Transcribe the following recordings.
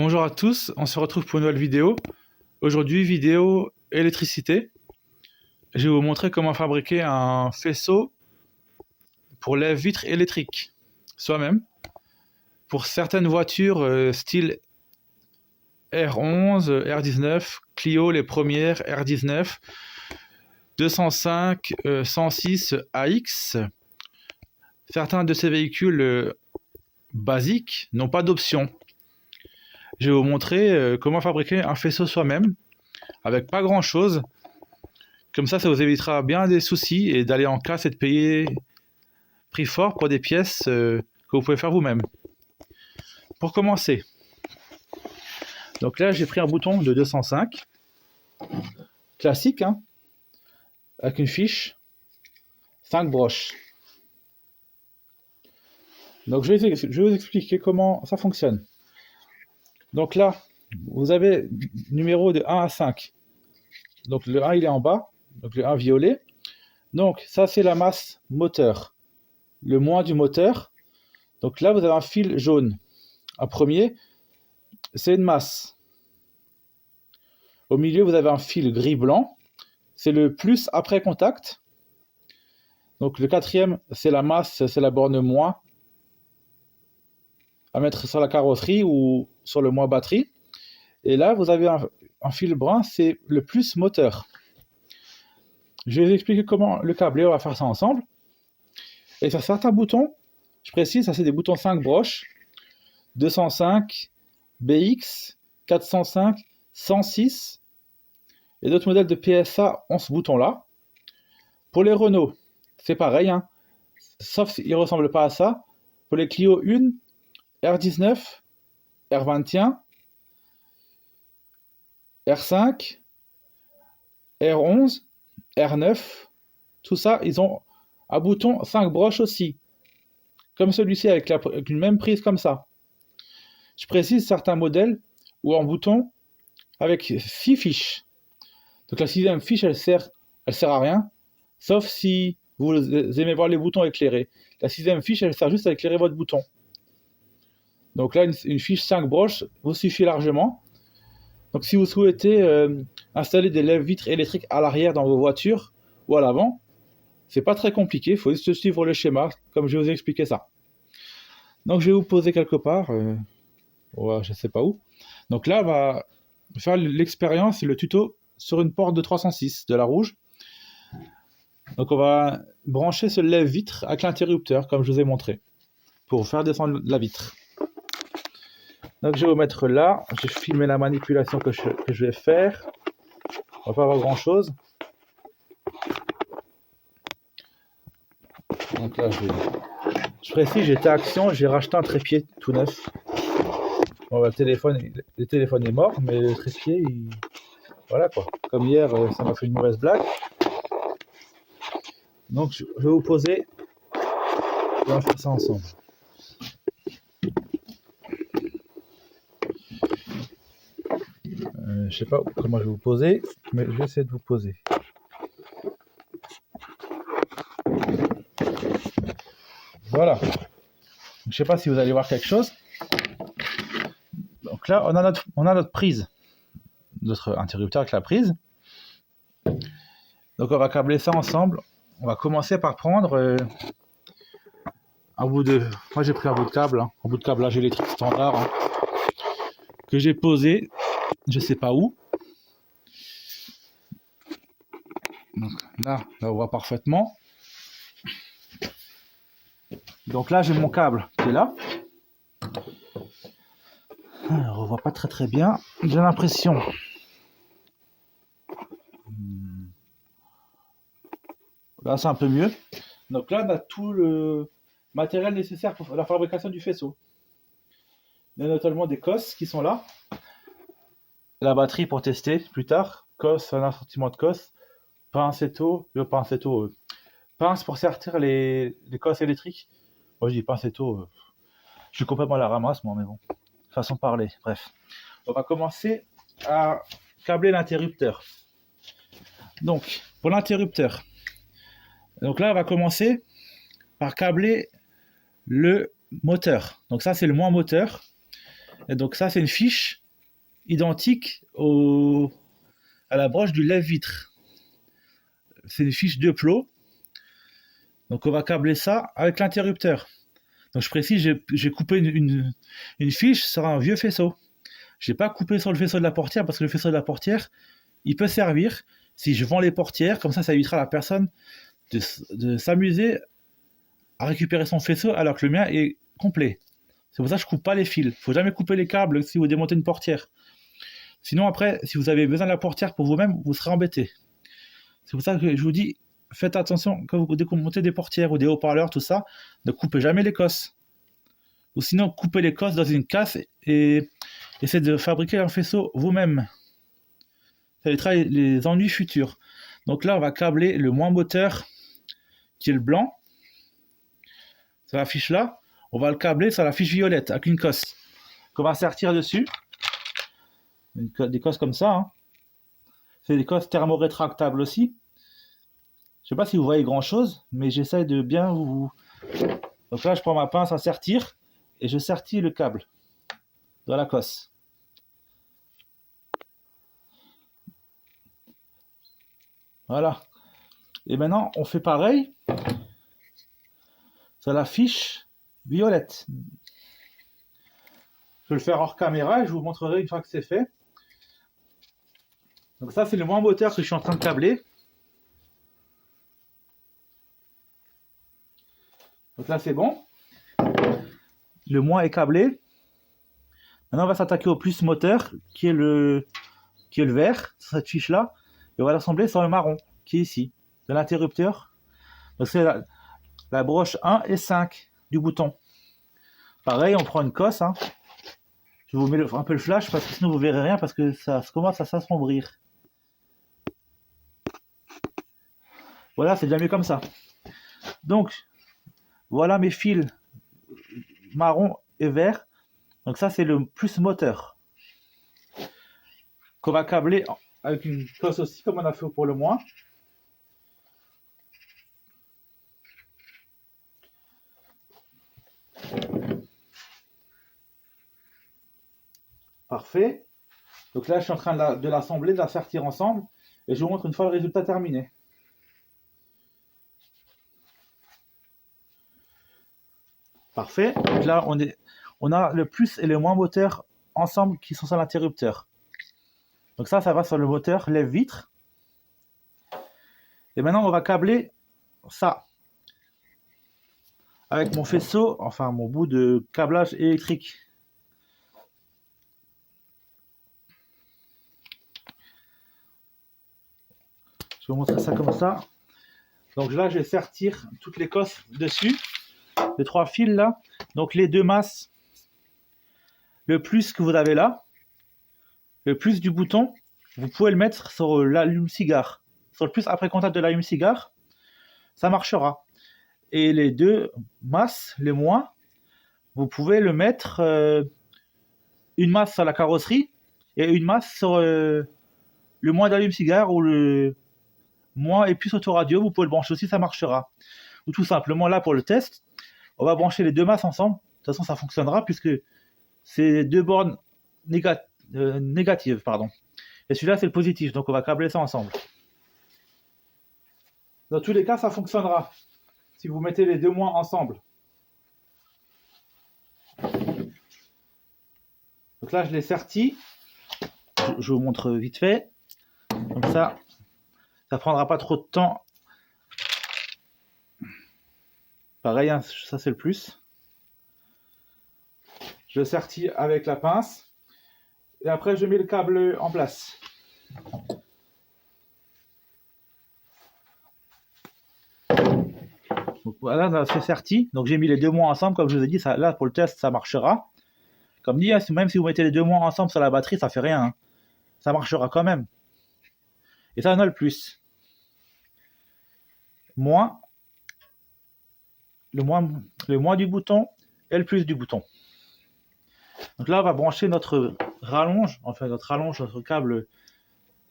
Bonjour à tous, on se retrouve pour une nouvelle vidéo. Aujourd'hui, vidéo électricité. Je vais vous montrer comment fabriquer un faisceau pour lève-vitres électrique, soi-même. Pour certaines voitures style R11, R19, Clio les premières, R19, 205, 106, AX. Certains de ces véhicules basiques n'ont pas d'option. Je vais vous montrer comment fabriquer un faisceau soi-même avec pas grand chose. Comme ça vous évitera bien des soucis et d'aller en casse et de payer prix fort pour des pièces que vous pouvez faire vous-même. Pour commencer, donc là j'ai pris un bouton de 205 classique, hein, avec une fiche 5 broches. Donc je vais vous expliquer comment ça fonctionne. Donc là vous avez numéro de 1 à 5. Donc le 1 il est en bas, donc le 1 violet. Donc ça c'est la masse moteur, le moins du moteur. Donc là vous avez un fil jaune. Un premier, c'est une masse. Au milieu vous avez un fil gris-blanc, c'est le plus après contact. Donc le quatrième c'est la masse, c'est la borne moins à mettre sur la carrosserie ou sur le moins batterie. Et là vous avez un fil brun, c'est le plus moteur. Je vais vous expliquer comment le câbler, on va faire ça ensemble. Et sur certains boutons, je précise, ça c'est des boutons 5 broches, 205, BX, 405, 106, et d'autres modèles de PSA ont ce bouton-là. Pour les Renault, c'est pareil, hein, sauf s'ils ne ressemblent pas à ça. Pour les Clio 1, R19, R21, R5, R11, R9, tout ça, ils ont un bouton 5 broches aussi, comme celui-ci avec une même prise comme ça. Je précise certains modèles ou un bouton avec 6 fiches. Donc la 6e fiche, elle sert à rien, sauf si vous aimez voir les boutons éclairés. La 6e fiche, elle sert juste à éclairer votre bouton. Donc là, une fiche 5 broches vous suffit largement. Donc si vous souhaitez installer des lève-vitres électriques à l'arrière dans vos voitures ou à l'avant, c'est pas très compliqué, il faut juste suivre le schéma, comme je vais vous expliquer ça. Donc je vais vous poser quelque part, je sais pas où. Donc là, on va faire l'expérience, le tuto sur une porte de 306 de la rouge. Donc on va brancher ce lève-vitre avec l'interrupteur, comme je vous ai montré, pour faire descendre la vitre. Donc je vais vous mettre là, je vais filmer la manipulation que je vais faire. On va pas avoir grand chose. Donc là je précise, j'étais à Action, j'ai racheté un trépied tout neuf. Bon, le téléphone est mort, mais le trépied, voilà quoi. Comme hier, ça m'a fait une mauvaise blague. Donc je vais vous poser, on va faire ça ensemble. Je sais pas comment je vais vous poser, mais je vais essayer de vous poser. Voilà. Je sais pas si vous allez voir quelque chose. Donc là, on a notre prise, notre interrupteur avec la prise. Donc on va câbler ça ensemble. On va commencer par prendre un bout de... Moi j'ai pris un bout de câble, hein, un bout de câblage électrique standard, hein, que j'ai posé, je sais pas où. Donc là on voit parfaitement. Donc là j'ai mon câble qui est là. Alors, on voit pas très bien. J'ai l'impression. Là c'est un peu mieux. Donc là on a tout le matériel nécessaire pour la fabrication du faisceau. Il y a notamment des cosses qui sont là. La batterie pour tester plus tard. Cosse, un assortiment de cosses. Pincetto, pince pour sortir les cosses électriques. Moi je dis pincetto, je suis complètement à la ramasse moi, mais bon, façon de parler, bref. On va commencer à câbler l'interrupteur. Donc, pour l'interrupteur, donc là on va commencer par câbler le moteur. Donc ça c'est le moins moteur. Et donc ça, c'est une fiche identique à la broche du lève-vitre. C'est une fiche de plot. Donc on va câbler ça avec l'interrupteur. Donc je précise, j'ai coupé une fiche sur un vieux faisceau. Je n'ai pas coupé sur le faisceau de la portière parce que le faisceau de la portière, il peut servir si je vends les portières. Comme ça évitera à la personne de s'amuser à récupérer son faisceau alors que le mien est complet. C'est pour ça que je coupe pas les fils. Il ne faut jamais couper les câbles si vous démontez une portière. Sinon après, si vous avez besoin de la portière pour vous-même, vous serez embêté. C'est pour ça que je vous dis, faites attention quand vous démontez des portières ou des haut-parleurs, tout ça, ne coupez jamais les cosses. Ou sinon, coupez les cosses dans une casse et essayez de fabriquer un faisceau vous-même. Ça évitera les ennuis futurs. Donc là, on va câbler le moins moteur, qui est le blanc. Sur la fiche là, on va le câbler sur la fiche violette, avec une cosse. Qu'on va sertir dessus. Des cosses comme ça. Hein. C'est des cosses thermorétractables aussi. Je sais pas si vous voyez grand chose, mais j'essaie de bien vous... Donc là, je prends ma pince à sertir et je sertis le câble dans la cosse. Voilà. Et maintenant, on fait pareil sur la fiche violette. Je vais le faire hors caméra et je vous montrerai une fois que c'est fait. Donc ça, c'est le moins moteur que je suis en train de câbler. Donc là, c'est bon. Le moins est câblé. Maintenant, on va s'attaquer au plus moteur, qui est le vert, sur cette fiche-là. Et on va l'assembler sur le marron, qui est ici, de l'interrupteur. Donc c'est la broche 1 et 5 du bouton. Pareil, on prend une cosse. Hein. Je vous mets un peu le flash, parce que sinon vous verrez rien, parce que ça commence à s'assombrir. Voilà, c'est déjà mieux comme ça. Donc, voilà mes fils marron et vert. Donc ça, c'est le plus moteur. Qu'on va câbler avec une cosse aussi, comme on a fait pour le moins. Parfait. Donc là, je suis en train de l'assembler, de la sertir ensemble. Et je vous montre une fois le résultat terminé. Parfait. Donc là, on a le plus et le moins moteur ensemble qui sont sur l'interrupteur. Donc ça va sur le moteur lève-vitre. Et maintenant, on va câbler ça avec mon faisceau, enfin mon bout de câblage électrique. Je vais vous montrer ça comme ça. Donc là, je vais sertir toutes les cosses dessus. Les 3 fils là, donc les 2 masses, le plus que vous avez là, le plus du bouton, vous pouvez le mettre sur l'allume-cigare, sur le plus après contact de l'allume-cigare, ça marchera. Et les 2 masses, les moins, vous pouvez le mettre une masse sur la carrosserie et une masse sur le moins d'allume-cigare ou le moins et plus autoradio, vous pouvez le brancher aussi, ça marchera. Ou tout simplement là pour le test, on va brancher les 2 masses ensemble. De toute façon, ça fonctionnera puisque c'est 2 bornes négatives. Pardon. Et celui-là, c'est le positif. Donc, on va câbler ça ensemble. Dans tous les cas, ça fonctionnera si vous mettez les 2 moins ensemble. Donc là, je l'ai serti. Je vous montre vite fait. Comme ça ne prendra pas trop de temps. Pareil, hein, ça c'est le plus. Je sertis avec la pince. Et après, je mets le câble en place. Donc voilà, là, c'est serti. Donc j'ai mis les 2 moins ensemble. Comme je vous ai dit, ça, là pour le test, ça marchera. Comme dit, hein, même si vous mettez les 2 moins ensemble sur la batterie, ça fait rien. Hein. Ça marchera quand même. Et ça, on a le plus. Moins. Le moins du bouton et le plus du bouton. Donc là, on va brancher notre rallonge, notre câble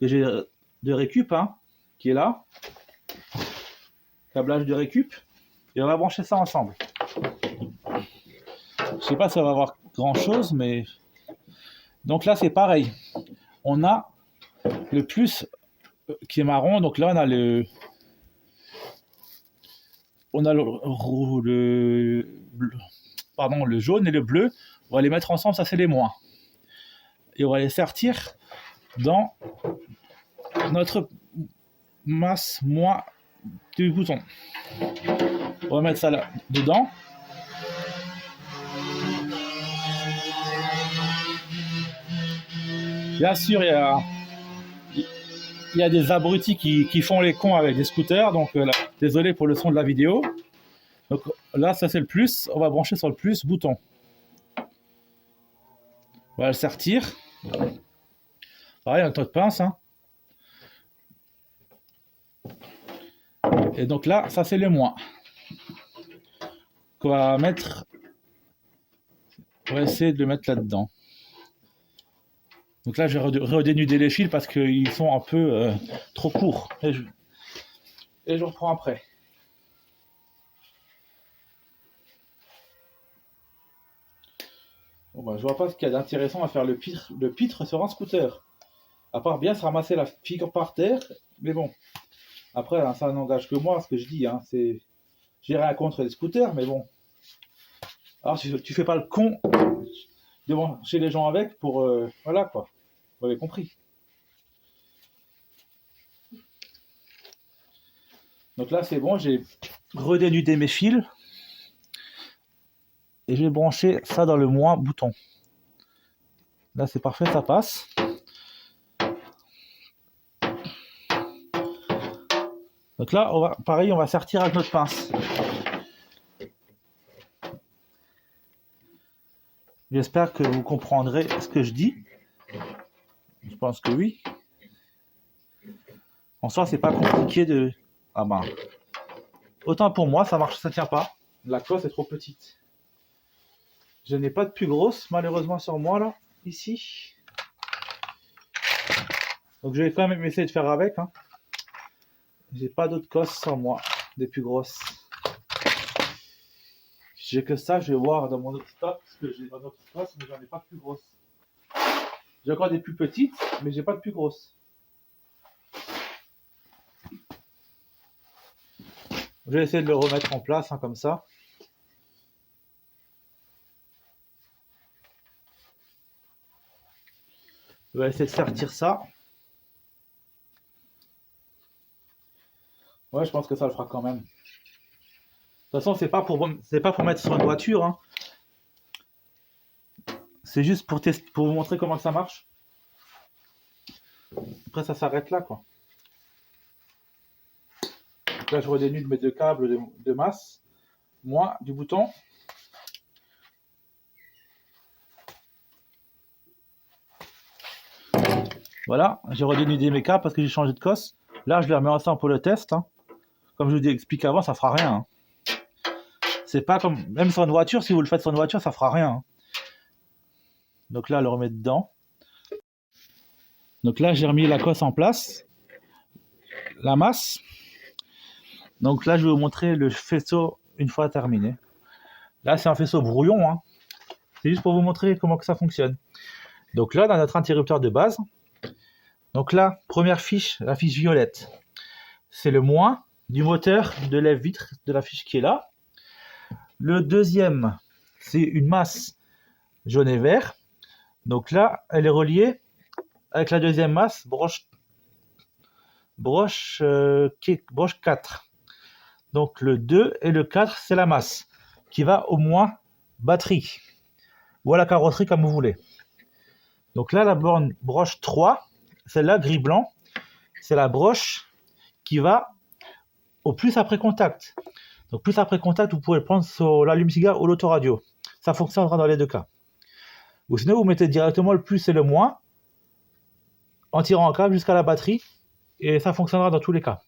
que j'ai de récup, hein, qui est là. Câblage de récup. Et on va brancher ça ensemble. Je sais pas si ça va avoir grand chose, mais Donc là, c'est pareil. On a le plus qui est marron. Donc là, le jaune et le bleu. On va les mettre ensemble, ça c'est les moins. Et on va les sortir dans notre masse moins du bouton. On va mettre ça là dedans. Bien sûr, il y a des abrutis qui font les cons avec des scooters, donc là, désolé pour le son de la vidéo. Donc là, ça c'est le plus, on va brancher sur le plus bouton. On va le sortir. Pareil, avec notre pince. Hein. Et donc là, ça c'est le moins. Qu'on va mettre. On va essayer de le mettre là-dedans. Donc là, je vais redénuder les fils parce qu'ils sont un peu trop courts. Et je reprends après. Bon bah, je vois pas ce qu'il y a d'intéressant à faire le pitre sur un scooter. À part bien se ramasser la figure par terre. Mais bon. Après, hein, ça n'engage que moi, ce que je dis. Hein, j'ai rien contre les scooters, mais bon. Alors, tu fais pas le con devant chez les gens avec pour... voilà quoi. Vous avez compris. Donc là, c'est bon, j'ai redénudé mes fils. Et je vais brancher ça dans le moins bouton. Là, c'est parfait, ça passe. Donc là, pareil, on va sortir avec notre pince. J'espère que vous comprendrez ce que je dis. Je pense que oui. En soi, c'est pas compliqué de... Ah ben... Autant pour moi, ça marche, ça tient pas. La cosse est trop petite. Je n'ai pas de plus grosse, malheureusement, sur moi, là. Ici. Donc je vais quand même essayer de faire avec. Hein. J'ai pas d'autres cosses sur moi. Des plus grosses. J'ai que ça, je vais voir dans mon autre stock. Parce que j'ai dans notre cosse, mais j'en ai pas de plus grosses. J'ai encore des plus petites, mais j'ai pas de plus grosses. Je vais essayer de le remettre en place, hein, comme ça. Je vais essayer de sortir ça. Ouais, je pense que ça le fera quand même. De toute façon, c'est pas pour mettre sur une voiture. Hein. C'est juste pour vous montrer comment ça marche. Après, ça s'arrête là, quoi. Donc là, je redénude mes deux câbles de masse. Moins du bouton. Voilà, j'ai redénudé mes câbles parce que j'ai changé de cosse. Là, je les remets ensemble pour le test. Hein. Comme je vous ai expliqué avant, ça fera rien. Hein. C'est pas comme... Même sur une voiture, si vous le faites sur une voiture, ça fera rien. Hein. Donc là, le remettre dedans. Donc là, j'ai remis la cosse en place. La masse. Donc là, je vais vous montrer le faisceau une fois terminé. Là, c'est un faisceau brouillon. Hein. C'est juste pour vous montrer comment que ça fonctionne. Donc là, dans notre interrupteur de base. Donc là, première fiche, la fiche violette. C'est le moins du moteur de lève-vitre de la fiche qui est là. Le deuxième, c'est une masse jaune et vert. Donc là, elle est reliée avec la deuxième masse, broche 4. Donc le 2 et le 4, c'est la masse qui va au moins batterie ou à la carrosserie comme vous voulez. Donc là, la borne broche 3, celle-là, gris-blanc, c'est la broche qui va au plus après contact. Donc plus après contact, vous pouvez le prendre sur l'allume-cigare ou l'autoradio. Ça fonctionnera dans les deux cas. Ou sinon, vous mettez directement le plus et le moins en tirant un câble jusqu'à la batterie et ça fonctionnera dans tous les cas.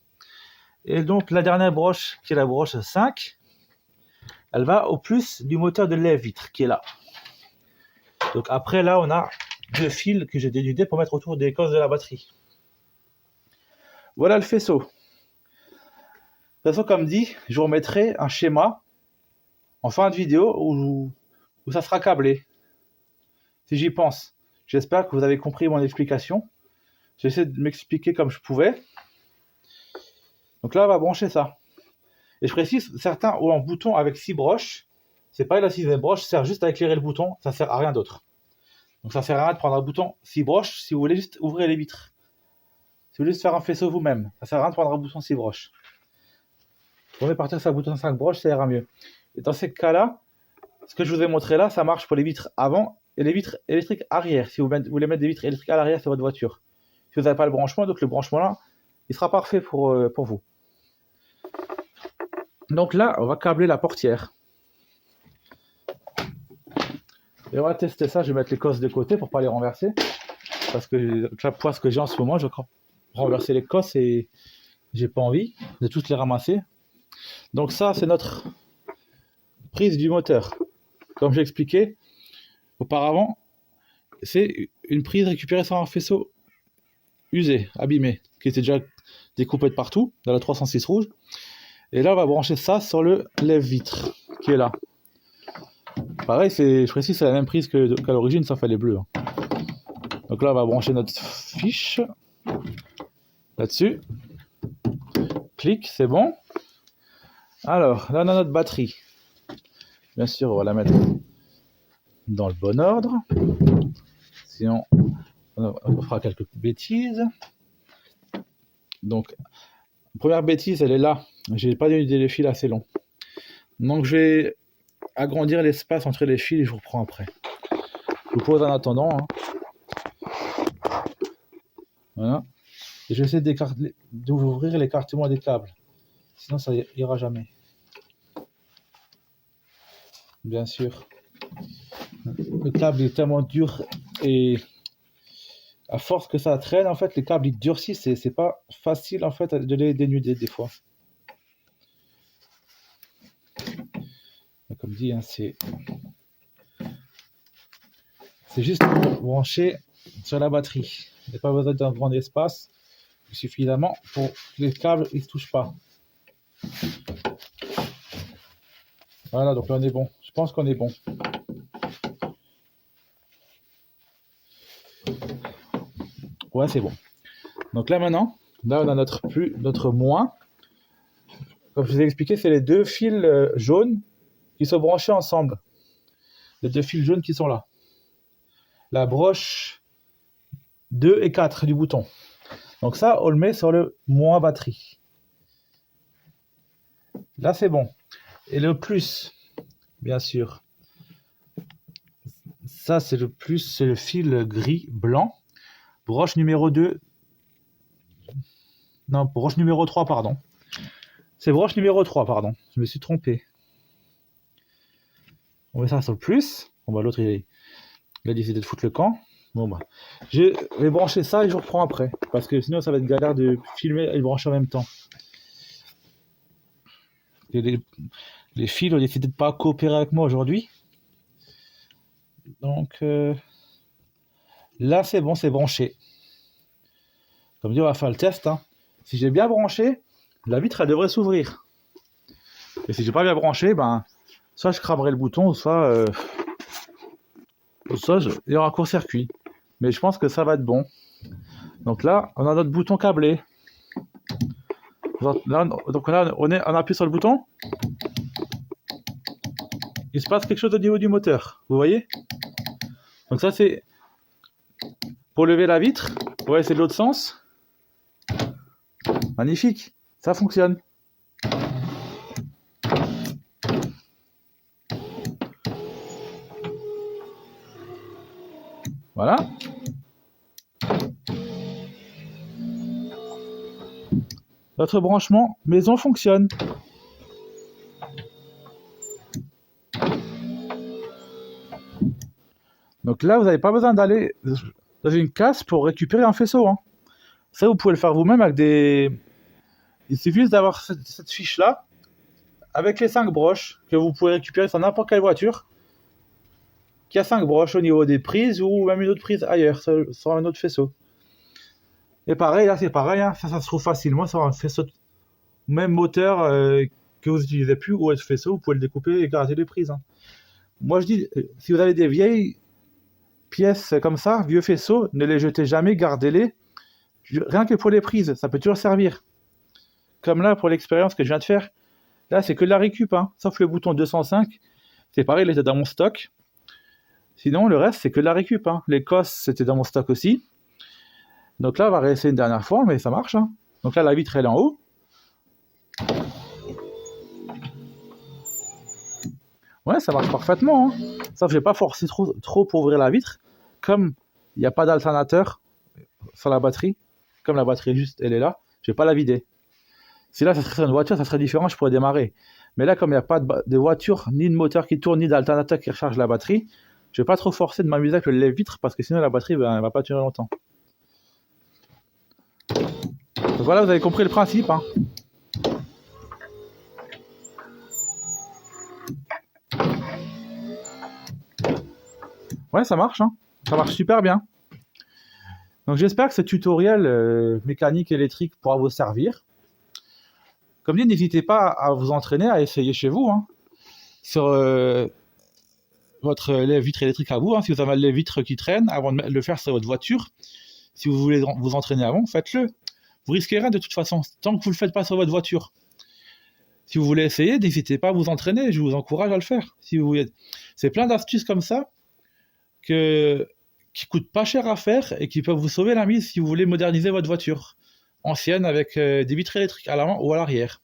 Et donc la dernière broche, qui est la broche 5, elle va au plus du moteur de lève-vitre qui est là. Donc après là, on a deux fils que j'ai dénudés pour mettre autour des cosses de la batterie. Voilà le faisceau. De toute façon, comme dit, je vous remettrai un schéma en fin de vidéo où ça sera câblé. Si j'y pense. J'espère que vous avez compris mon explication. J'ai essayé de m'expliquer comme je pouvais. Donc là, on va brancher ça. Et je précise, certains ont un bouton avec 6 broches. C'est pas la 6e broche, sert juste à éclairer le bouton, ça sert à rien d'autre. Donc ça sert à rien de prendre un bouton 6 broches si vous voulez juste ouvrir les vitres. Si vous voulez juste faire un faisceau vous-même, ça sert à rien de prendre un bouton 6 broches. Si vous partir sur un bouton 5 broches, ça ira mieux. Et dans ces cas-là, ce que je vous ai montré là, ça marche pour les vitres avant et les vitres électriques arrière. Si vous voulez mettre des vitres électriques à l'arrière sur votre voiture. Si vous n'avez pas le branchement, donc le branchement là, il sera parfait pour vous. Donc là, on va câbler la portière. Et on va tester ça. Je vais mettre les cosses de côté pour ne pas les renverser. Parce que la poisse que j'ai en ce moment, je vais renverser les cosses et j'ai pas envie de toutes les ramasser. Donc ça, c'est notre prise du moteur. Comme j'ai expliqué auparavant, c'est une prise récupérée sur un faisceau usé, abîmé, qui était déjà découpé de partout, dans la 306 rouge. Et là, on va brancher ça sur le lève-vitre, qui est là. Pareil, je précise, c'est la même prise qu'à l'origine, sauf elle est bleue. Donc là, on va brancher notre fiche là-dessus. Clic, c'est bon. Alors, là, on a notre batterie. Bien sûr, on va la mettre dans le bon ordre. Sinon, on fera quelques bêtises. Donc, première bêtise, elle est là. J'ai pas donné des fils assez longs. Donc, je vais agrandir l'espace entre les fils et je vous reprends après. Je vous pose en attendant. Voilà. Et je vais essayer d'ouvrir l'écartement des câbles. Sinon, ça ira jamais. Bien sûr. Le câble est tellement dur et à force que ça traîne, en fait, les câbles ils durcissent et c'est pas facile en fait de les dénuder des fois. Comme dit, hein, c'est juste pour brancher sur la batterie. Il n'y a pas besoin d'un grand espace, suffisamment pour que les câbles ils se touchent pas. Voilà, donc là on est bon. Je pense qu'on est bon. Ouais, c'est bon. Donc là maintenant, là on a notre plus, notre moins. Comme je vous ai expliqué, c'est les deux fils jaunes qui sont branchés ensemble. Les deux fils jaunes qui sont là. La broche 2 et 4 du bouton. Donc ça, on le met sur le moins batterie. Là, c'est bon. Et le plus, bien sûr. Ça, c'est le plus, c'est le fil gris-blanc. Broche numéro 2. Non, broche numéro 3, pardon. C'est broche numéro 3, pardon. Je me suis trompé. On met ça sur le plus. Bon, bah, l'autre, il a décidé de foutre le camp. Bon, bah, je vais brancher ça et je reprends après. Parce que sinon, ça va être galère de filmer et de brancher en même temps. Et les fils ont décidé de ne pas coopérer avec moi aujourd'hui. Donc, là, c'est bon, c'est branché. Comme dit, on va faire le test. Hein. Si j'ai bien branché, la vitre, elle devrait s'ouvrir. Et si j'ai pas bien branché, ben, soit je cramerai le bouton, soit il y aura un court-circuit. Mais je pense que ça va être bon. Donc là, on a notre bouton câblé. Là, donc là, on appuie sur le bouton. Il se passe quelque chose au niveau du moteur. Vous voyez? Donc ça, c'est pour lever la vitre. Ouais, c'est de l'autre sens. Magnifique. Ça fonctionne. Voilà. Notre branchement maison fonctionne. Donc là, vous n'avez pas besoin d'aller dans une casse pour récupérer un faisceau. Hein. Ça, vous pouvez le faire vous-même avec des... Il suffit d'avoir cette fiche-là, avec les 5 broches, que vous pouvez récupérer sur n'importe quelle voiture, qui a 5 broches au niveau des prises, ou même une autre prise ailleurs, sur un autre faisceau. Et pareil, là c'est pareil, hein, ça se trouve facilement sur un faisceau, même moteur que vous n'utilisez plus, ou être faisceau, vous pouvez le découper et garder les prises. Hein. Moi je dis, si vous avez des vieilles pièces comme ça, vieux faisceaux, ne les jetez jamais, gardez-les. Rien que pour les prises, ça peut toujours servir. Comme là, pour l'expérience que je viens de faire, là, c'est que de la récup, hein, sauf le bouton 205. C'est pareil, il était dans mon stock. Sinon, le reste, c'est que de la récup. Hein. Les cosses, c'était dans mon stock aussi. Donc là, on va réessayer une dernière fois, mais ça marche. Hein. Donc là, la vitre, elle est en haut. Ouais, ça marche parfaitement. Hein. Sauf que je n'ai pas forcé trop pour ouvrir la vitre. Comme il n'y a pas d'alternateur sur la batterie, comme la batterie juste, elle est là, je ne vais pas la vider. Si là, ça serait sur une voiture, ça serait différent, je pourrais démarrer. Mais là, comme il n'y a pas de voiture, ni de moteur qui tourne, ni d'alternateur qui recharge la batterie, je ne vais pas trop forcer de m'amuser avec le lève-vitre parce que sinon la batterie elle va pas tenir longtemps. Donc voilà, vous avez compris le principe. Hein. Ouais, ça marche. Hein. Ça marche super bien. Donc j'espère que ce tutoriel mécanique électrique pourra vous servir. Comme dit, n'hésitez pas à vous entraîner, à essayer chez vous. Hein, sur votre lève-vitre électrique à vous. Hein, si vous avez un lève-vitre qui traîne, avant de le faire sur votre voiture, si vous voulez vous entraîner avant, faites-le. Vous risquez rien de toute façon, tant que vous ne le faites pas sur votre voiture. Si vous voulez essayer, n'hésitez pas à vous entraîner, je vous encourage à le faire. Si vous voulez. C'est plein d'astuces comme ça qui coûtent pas cher à faire et qui peuvent vous sauver la mise si vous voulez moderniser votre voiture ancienne avec des vitres électriques à l'avant ou à l'arrière.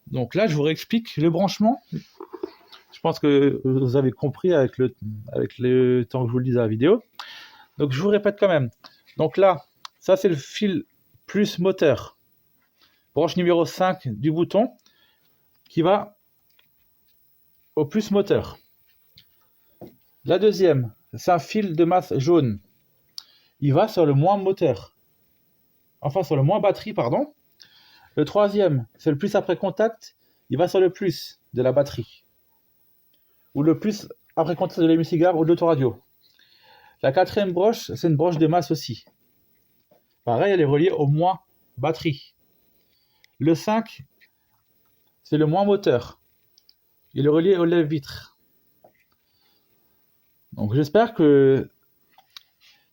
Donc là, je vous réexplique le branchement. Je pense que vous avez compris avec le temps que je vous le dis dans la vidéo. Donc je vous répète quand même. Donc là, ça c'est le fil plus moteur. Branche numéro 5 du bouton qui va au plus moteur. La deuxième, c'est un fil de masse jaune. Il va sur le moins moteur. Enfin, sur le moins batterie, pardon. Le troisième, c'est le plus après contact. Il va sur le plus de la batterie. Ou le plus après contact de l'hémicigare ou de l'autoradio. La quatrième broche, c'est une broche de masse aussi. Pareil, elle est reliée au moins batterie. Le 5, c'est le moins moteur. Il est relié au lève-vitre. Donc j'espère que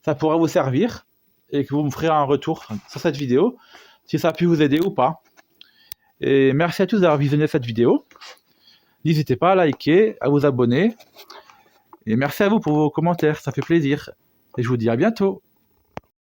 ça pourra vous servir et que vous me ferez un retour sur cette vidéo, si ça a pu vous aider ou pas. Et merci à tous d'avoir visionné cette vidéo. N'hésitez pas à liker, à vous abonner. Et merci à vous pour vos commentaires, ça fait plaisir. Et je vous dis à bientôt.